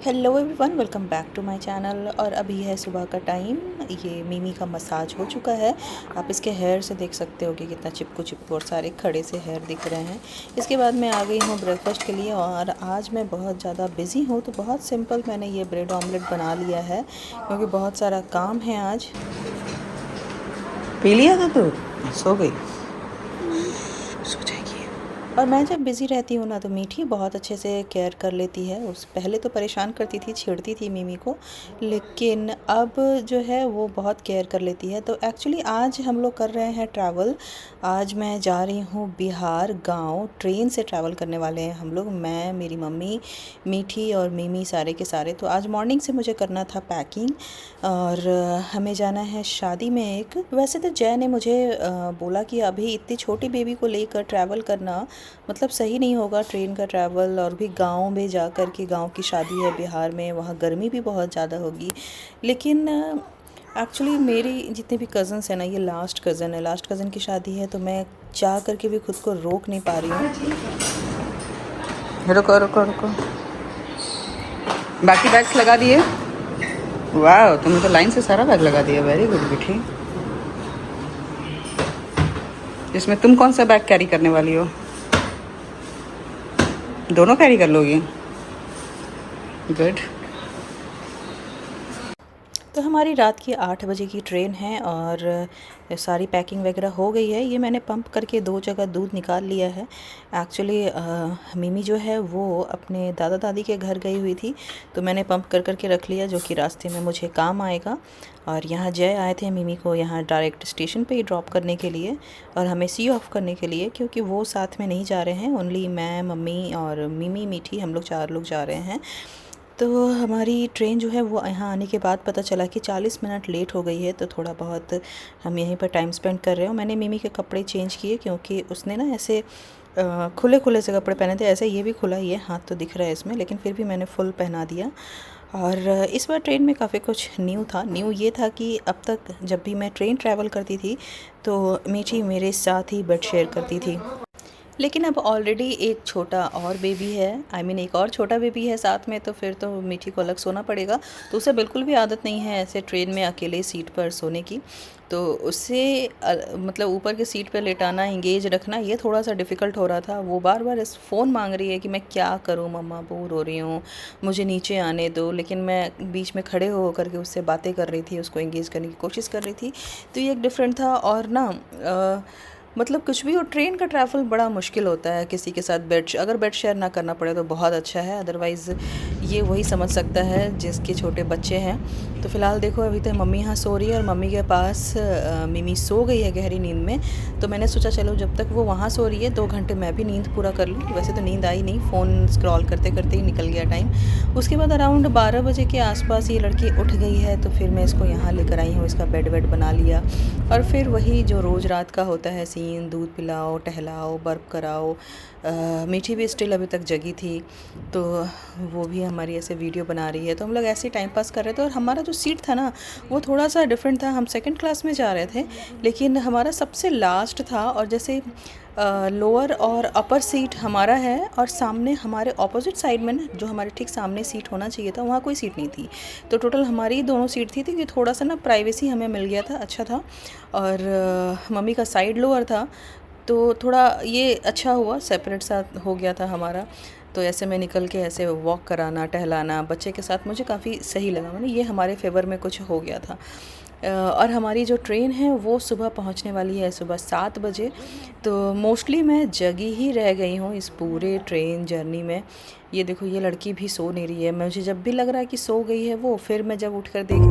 Hello everyone, welcome back to my channel. और अभी है सुबह का टाइम। ये मिमी का मसाज हो चुका है। आप इसके हेयर से देख सकते हो कि कितना चिपकू चिपकू और सारे खड़े से हेयर दिख रहे हैं। इसके बाद मैं आ गई हूँ ब्रेकफास्ट के लिए और आज मैं बहुत ज़्यादा बिज़ी हूँ, तो बहुत सिंपल मैंने ये ब्रेड ऑमलेट बना लिया है क्योंकि बहुत सारा काम है आज। पी लिया था तू? सो गई? सो जाएगी। और मैं जब बिज़ी रहती हूँ ना तो मीठी बहुत अच्छे से केयर कर लेती है। उस पहले तो परेशान करती थी, छेड़ती थी मिमी को, लेकिन अब जो है वो बहुत केयर कर लेती है। तो एक्चुअली आज हम लोग कर रहे हैं ट्रैवल। आज मैं जा रही हूँ बिहार गांव। ट्रेन से ट्रैवल करने वाले हैं हम लोग, मैं, मेरी मम्मी, मीठी और मिमी, सारे के सारे। तो आज मॉर्निंग से मुझे करना था पैकिंग और हमें जाना है शादी में एक। वैसे तो जय ने मुझे बोला कि अभी इतनी छोटी बेबी को लेकर ट्रैवल करना मतलब सही नहीं होगा, ट्रेन का ट्रैवल, और भी गांव में जा कर के, गांव की शादी है बिहार में, वहाँ गर्मी भी बहुत ज़्यादा होगी। लेकिन एक्चुअली मेरी जितने भी कज़न्स हैं ना, ये लास्ट कज़न की शादी है, तो मैं चाह करके भी खुद को रोक नहीं पा रही हूँ। रुको रुको रुको, बाकी बैग्स लगा दिए? वाह, तुमने तो लाइन से सारा बैग लगा दिया। वेरी गुड बेटी। इसमें तुम कौन सा बैग कैरी करने वाली हो? दोनों कैरी कर लोगी? गुड। तो हमारी रात की 8 बजे की ट्रेन है और सारी पैकिंग वगैरह हो गई है। ये मैंने पंप करके 2 जगह दूध निकाल लिया है। एक्चुअली मिमी जो है वो अपने दादा दादी के घर गई हुई थी, तो मैंने पंप कर करके रख लिया, जो कि रास्ते में मुझे काम आएगा। और यहाँ जय आए थे मिमी को यहाँ डायरेक्ट स्टेशन पे ही ड्रॉप करने के लिए और हमें सी ऑफ करने के लिए, क्योंकि वो साथ में नहीं जा रहे हैं। ओनली मैं, मम्मी और मिमी, मीठी, हम लोग 4 लोग जा रहे हैं। तो हमारी ट्रेन जो है वो यहाँ आने के बाद पता चला कि 40 मिनट लेट हो गई है। तो थोड़ा बहुत हम यहीं पर टाइम स्पेंड कर रहे हो। मैंने मिमी के कपड़े चेंज किए क्योंकि उसने ना ऐसे खुले खुले से कपड़े पहने थे। ऐसे ये भी खुला ही है, हाथ तो दिख रहा है इसमें, लेकिन फिर भी मैंने फुल पहना दिया। और इस बार ट्रेन में काफ़ी कुछ न्यू था। न्यू ये था कि अब तक जब भी मैं ट्रेन ट्रैवल करती थी तो मीठी मेरे साथ ही बेड शेयर करती थी, लेकिन अब ऑलरेडी एक छोटा और बेबी है, एक और छोटा बेबी है साथ में, तो फिर तो मीठी को अलग सोना पड़ेगा। तो उसे बिल्कुल भी आदत नहीं है ऐसे ट्रेन में अकेले सीट पर सोने की। तो उससे मतलब ऊपर के सीट पर लेटाना, इंगेज रखना, ये थोड़ा सा डिफ़िकल्ट हो रहा था। वो बार बार इस फ़ोन मांग रही है कि मैं क्या करूँ मम्मा, बोर हो रही हूँ, मुझे नीचे आने दो। लेकिन मैं बीच में खड़े हो करके उससे बातें कर रही थी, उसको इंगेज करने की कोशिश कर रही थी। तो ये एक डिफरेंट था। और ना मतलब कुछ भी हो, ट्रेन का ट्रैवल बड़ा मुश्किल होता है किसी के साथ। अगर बेड शेयर ना करना पड़े तो बहुत अच्छा है, अदरवाइज़ ये वही समझ सकता है जिसके छोटे बच्चे हैं। तो फ़िलहाल देखो, अभी तक मम्मी यहाँ सो रही है और मम्मी के पास मिमी सो गई है गहरी नींद में। तो मैंने सोचा चलो जब तक वो वहाँ सो रही है 2 घंटे मैं भी नींद पूरा कर लूँ। वैसे तो नींद आई नहीं, फ़ोन स्क्रॉल करते करते ही निकल गया टाइम। उसके बाद अराउंड 12 बजे के आसपास ये लड़की उठ गई है, तो फिर मैं इसको यहाँ लेकर आई हूँ, इसका बेड वेड बना लिया। और फिर वही जो रोज़ रात का होता है सीन, दूध पिलाओ, टहलाओ, बर्प कराओ। मीठी भी स्टिल अभी तक जगी थी, तो वो भी हमारी ऐसे वीडियो बना रही है। तो हम लोग ऐसे ही टाइम पास कर रहे थे। और हमारा जो सीट था ना वो थोड़ा सा डिफरेंट था। हम सेकंड क्लास में जा रहे थे, लेकिन हमारा सबसे लास्ट था। और जैसे लोअर और अपर सीट हमारा है, और सामने हमारे ऑपोजिट साइड में ना, जो हमारे ठीक सामने सीट होना चाहिए था, वहाँ कोई सीट नहीं थी। तो टोटल हमारी दोनों सीट थी, तो ये थोड़ा सा ना प्राइवेसी हमें मिल गया था, अच्छा था। और मम्मी का साइड लोअर था, तो थोड़ा ये अच्छा हुआ, सेपरेट सा हो गया था हमारा। तो ऐसे में निकल के ऐसे वॉक कराना, टहलाना बच्चे के साथ मुझे काफ़ी सही लगा। मैंने ये हमारे फेवर में कुछ हो गया था। और हमारी जो ट्रेन है वो सुबह पहुंचने वाली है, सुबह 7 बजे। तो मोस्टली मैं जगी ही रह गई हूँ इस पूरे ट्रेन जर्नी में। ये देखो, ये लड़की भी सो नहीं रही है। मुझे जब भी लग रहा है कि सो गई है वो, फिर मैं जब उठ कर देख,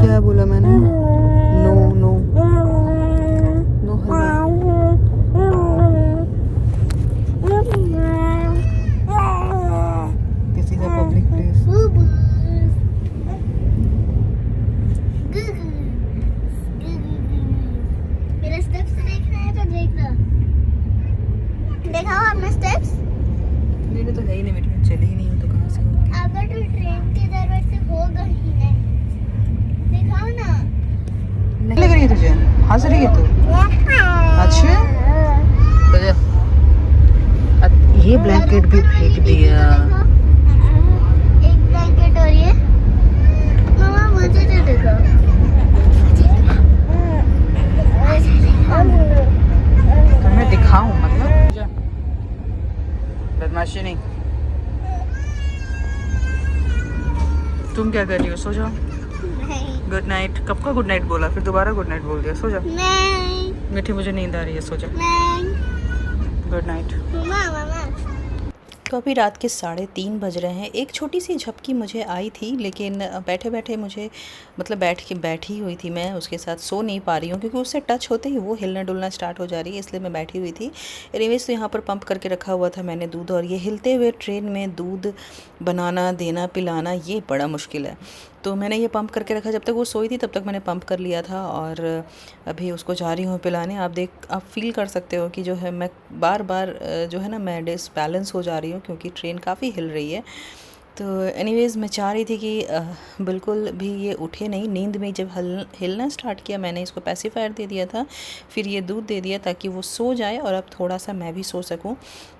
क्या बोला मैंने? No no no halwa. This is a public place. मेरे स्टेप्स देखना है तो देखना। दिखाओ अपने स्टेप्स। मेरे तो है ही नहीं, मेरी ट्रेन चली ही नहीं हूँ तो कहाँ से होगी। अगर तो ट्रेन के दरवाजे से होगा ही नहीं, दिखाओ ना। नहीं लग रही है तुझे? हंस रही है तू? अच्छा, ये ब्लैंकेट भी फेंक दिया। एक ब्लैंकेट तुम क्या कर रही हो? सो जाओ। नहीं गुड नाइट। कब का गुड नाइट बोला, फिर दोबारा गुड नाइट बोल दिया। सो जाओ। नहीं मीठी, मुझे नींद आ रही है, सो जाओ। नहीं गुड नाइट। मामा तो अभी रात के 3:30 बज रहे हैं। एक छोटी सी झपकी मुझे आई थी, लेकिन बैठे बैठे मुझे मतलब बैठी हुई थी मैं, उसके साथ सो नहीं पा रही हूँ क्योंकि उससे टच होते ही वो हिलना डुलना स्टार्ट हो जा रही है, इसलिए मैं बैठी हुई थी। एनीवेज तो यहाँ पर पंप करके रखा हुआ था मैंने दूध, और ये हिलते हुए ट्रेन में दूध बनाना, देना, पिलाना ये बड़ा मुश्किल है। तो मैंने ये पंप करके रखा, जब तक वो सोई थी तब तक मैंने पंप कर लिया था, और अभी उसको जा रही हूँ पिलाने। आप फील कर सकते हो कि जो है मैं बार बार जो है ना मैं डिसबैलेंस हो जा रही हूँ क्योंकि ट्रेन काफ़ी हिल रही है। तो एनीवेज़ मैं चाह रही थी कि बिल्कुल भी ये उठे नहीं। नींद में जब हिलना स्टार्ट किया, मैंने इसको पैसिफायर दे दिया था, फिर ये दूध दे दिया ताकि वो सो जाए और अब थोड़ा सा मैं भी सो सकूं।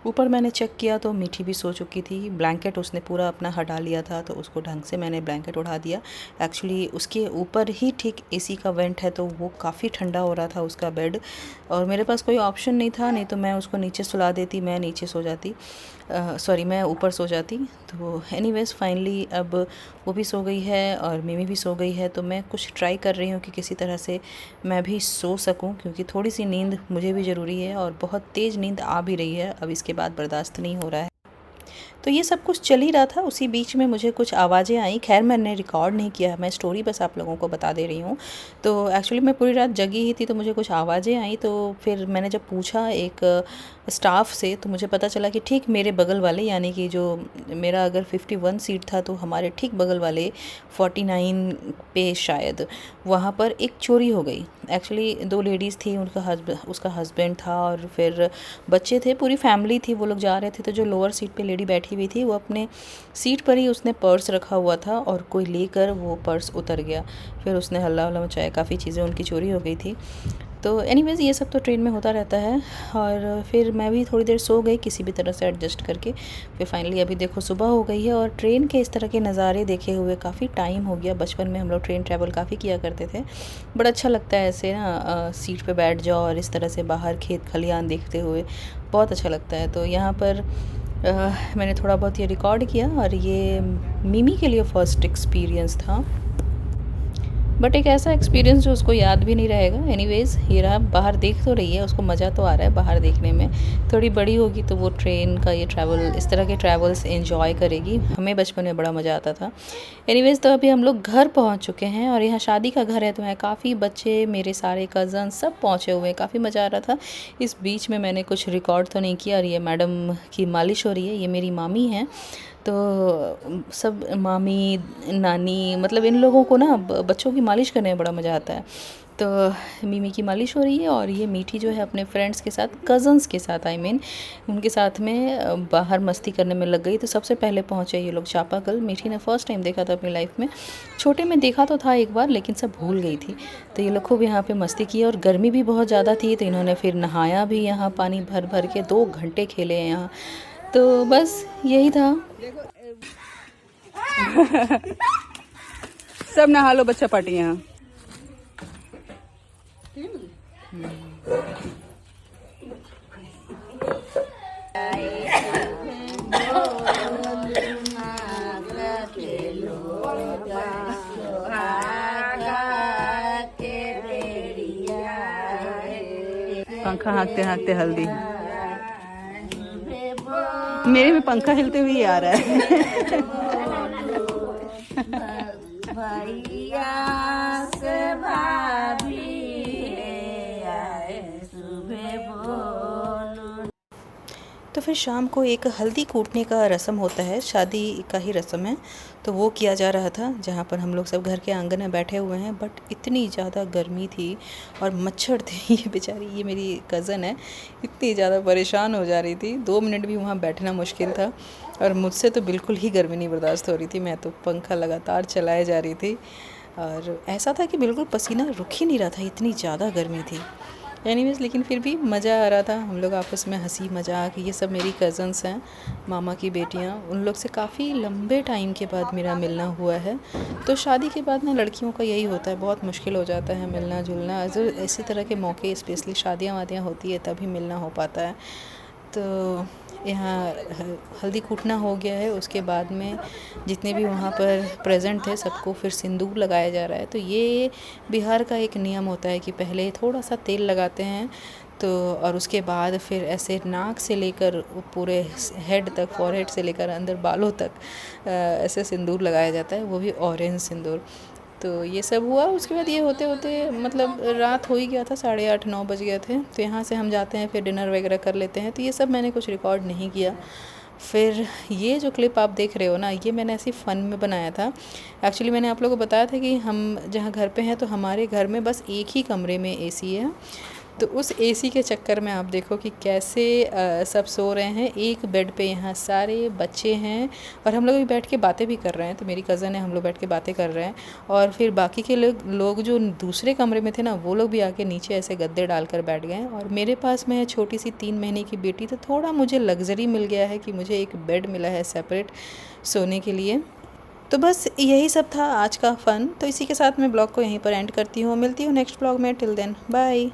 ऊपर मैंने चेक किया तो मीठी भी सो चुकी थी। ब्लैंकेट उसने पूरा अपना हटा लिया था, तो उसको ढंग से मैंने ब्लैंकेट उड़ा दिया। एक्चुअली उसके ऊपर ही ठीक एसी का वेंट है, तो वो काफ़ी ठंडा हो रहा था उसका बेड, और मेरे पास कोई ऑप्शन नहीं था, नहीं तो मैं उसको नीचे सुला देती, मैं नीचे सो जाती, मैं ऊपर सो जाती। तो एनीवेज़ फाइनली अब वो भी सो गई है और मिमी भी सो गई है, तो मैं कुछ ट्राई कर रही हूँ कि किसी तरह से मैं भी सो सकूँ, क्योंकि थोड़ी सी नींद मुझे भी ज़रूरी है, और बहुत तेज़ नींद आ भी रही है, अब इसके बाद बर्दाश्त नहीं हो रहा है। तो ये सब कुछ चल ही रहा था, उसी बीच में मुझे कुछ आवाज़ें आई। खैर मैंने रिकॉर्ड नहीं किया है, मैं स्टोरी बस आप लोगों को बता दे रही हूँ। तो एक्चुअली मैं पूरी रात जगी ही थी, तो मुझे कुछ आवाज़ें आई, तो फिर मैंने जब पूछा एक स्टाफ से, तो मुझे पता चला कि ठीक मेरे बगल वाले, यानी कि जो मेरा अगर 51 सीट था, तो हमारे ठीक बगल वाले 49 पे शायद वहाँ पर एक चोरी हो गई। एक्चुअली 2 लेडीज़ थी, उसका हस्बैंड था और फिर बच्चे थे, पूरी फैमिली थी, वो लोग जा रहे थे। तो जो लोअर सीट पे लेडी बैठी हुई थी, वो अपने सीट पर ही उसने पर्स रखा हुआ था, और कोई लेकर वो पर्स उतर गया। फिर उसने हल्ला वल्ला मचाया, काफ़ी चीज़ें उनकी चोरी हो गई थी। तो एनीवेज़ ये सब तो ट्रेन में होता रहता है, और फिर मैं भी थोड़ी देर सो गई किसी भी तरह से एडजस्ट करके। फिर फाइनली अभी देखो सुबह हो गई है, और ट्रेन के इस तरह के नज़ारे देखे हुए काफ़ी टाइम हो गया। बचपन में हम लोग ट्रेन ट्रैवल काफ़ी किया करते थे, बड़ा अच्छा लगता है ऐसे ना सीट पे बैठ जाओ और इस तरह से बाहर खेत खलियान देखते हुए, बहुत अच्छा लगता है। तो यहाँ पर मैंने थोड़ा बहुत ये रिकॉर्ड किया, और ये मिमी के लिए फ़र्स्ट एक्सपीरियंस था, बट एक ऐसा एक्सपीरियंस जो उसको याद भी नहीं रहेगा। एनीवेज़ ये रहा, बाहर देख तो रही है, उसको मज़ा तो आ रहा है बाहर देखने में। थोड़ी बड़ी होगी तो वो ट्रेन का ये ट्रैवल, इस तरह के ट्रैवल्स एंजॉय करेगी। हमें बचपन में बड़ा मज़ा आता था। एनीवेज़ तो अभी हम लोग घर पहुंच चुके हैं, और यहाँ शादी का घर है, तो यहाँ काफ़ी बच्चे, मेरे सारे कज़न सब पहुँचे हुए हैं, काफ़ी मज़ा आ रहा था। इस बीच में मैंने कुछ रिकॉर्ड तो नहीं किया, और ये मैडम की मालिश हो रही है, ये मेरी मामी हैं। तो सब मामी, नानी, मतलब इन लोगों को ना बच्चों की मालिश करने में बड़ा मज़ा आता है। तो मिमी की मालिश हो रही है, और ये मीठी जो है अपने फ्रेंड्स के साथ, कज़न्स के साथ उनके साथ में बाहर मस्ती करने में लग गई। तो सबसे पहले पहुँचे ये लोग चापाकल। मीठी ने फ़र्स्ट टाइम देखा था अपनी लाइफ में, छोटे में देखा तो था एक बार, लेकिन सब भूल गई थी। तो ये लोग खूब यहाँ पे मस्ती की, और गर्मी भी बहुत ज़्यादा थी, तो इन्होंने फिर नहाया भी यहाँ, पानी भर भर के 2 घंटे खेले हैं यहाँ। तो बस यही था। सब नहा लो बच्चा पार्टी यहाँ। पंखा हाँकते हाँकते हल्दी, मेरे में पंखा हिलते हुए ही आ रहा है। भैया से भाभी आए सुबह बोलो। तो फिर शाम को एक हल्दी कूटने का रस्म होता है, शादी का ही रस्म है, तो वो किया जा रहा था, जहाँ पर हम लोग सब घर के आंगन में बैठे हुए हैं। बट इतनी ज़्यादा गर्मी थी और मच्छर थे, ये बेचारी, ये मेरी कज़न है, इतनी ज़्यादा परेशान हो जा रही थी, 2 मिनट भी वहाँ बैठना मुश्किल था। और मुझसे तो बिल्कुल ही गर्मी नहीं बर्दाश्त हो रही थी, मैं तो पंखा लगातार चलाए जा रही थी, और ऐसा था कि बिल्कुल पसीना रुक ही नहीं रहा था, इतनी ज़्यादा गर्मी थी। एनीवेज़ लेकिन फिर भी मज़ा आ रहा था, हम लोग आपस में हंसी मजाक। ये सब मेरी कज़न्स हैं, मामा की बेटियां, उन लोग से काफ़ी लंबे टाइम के बाद मेरा मिलना हुआ है। तो शादी के बाद ना लड़कियों का यही होता है, बहुत मुश्किल हो जाता है मिलना जुलना। इसी तरह के मौके, स्पेशली शादियाँ वादियाँ होती है तभी मिलना हो पाता है। तो यहाँ हल्दी कूटना हो गया है, उसके बाद में जितने भी वहाँ पर प्रेजेंट थे सबको फिर सिंदूर लगाया जा रहा है। तो ये बिहार का एक नियम होता है कि पहले थोड़ा सा तेल लगाते हैं तो और उसके बाद फिर ऐसे नाक से लेकर पूरे हेड तक, फॉरहेड से लेकर अंदर बालों तक ऐसे सिंदूर लगाया जाता है, वो भी ऑरेंज सिंदूर। तो ये सब हुआ। उसके बाद ये होते होते मतलब रात हो ही गया था, 8:30-9 बज गए थे। तो यहाँ से हम जाते हैं फिर डिनर वगैरह कर लेते हैं। तो ये सब मैंने कुछ रिकॉर्ड नहीं किया। फिर ये जो क्लिप आप देख रहे हो ना, ये मैंने ऐसी फ़न में बनाया था। एक्चुअली मैंने आप लोगों को बताया था कि हम जहाँ घर पे हैं तो हमारे घर में बस एक ही कमरे में एसी है। तो उस एसी के चक्कर में आप देखो कि कैसे सब सो रहे हैं एक बेड पे, यहाँ सारे बच्चे हैं और हम लोग भी बैठ के बातें भी कर रहे हैं। तो मेरी कज़न है, हम लोग बैठ के बातें कर रहे हैं और फिर बाकी के लोग जो दूसरे कमरे में थे ना, वो लोग भी आके नीचे ऐसे गद्दे डालकर बैठ गए। और मेरे पास में है छोटी सी 3 महीने की बेटी, तो थोड़ा मुझे लग्जरी मिल गया है कि मुझे एक बेड मिला है सेपरेट सोने के लिए। तो बस यही सब था आज का फ़न। तो इसी के साथ मैं ब्लॉग को यहीं पर एंड करती हूँ। मिलती हूँ नेक्स्ट ब्लॉग में। Till then bye.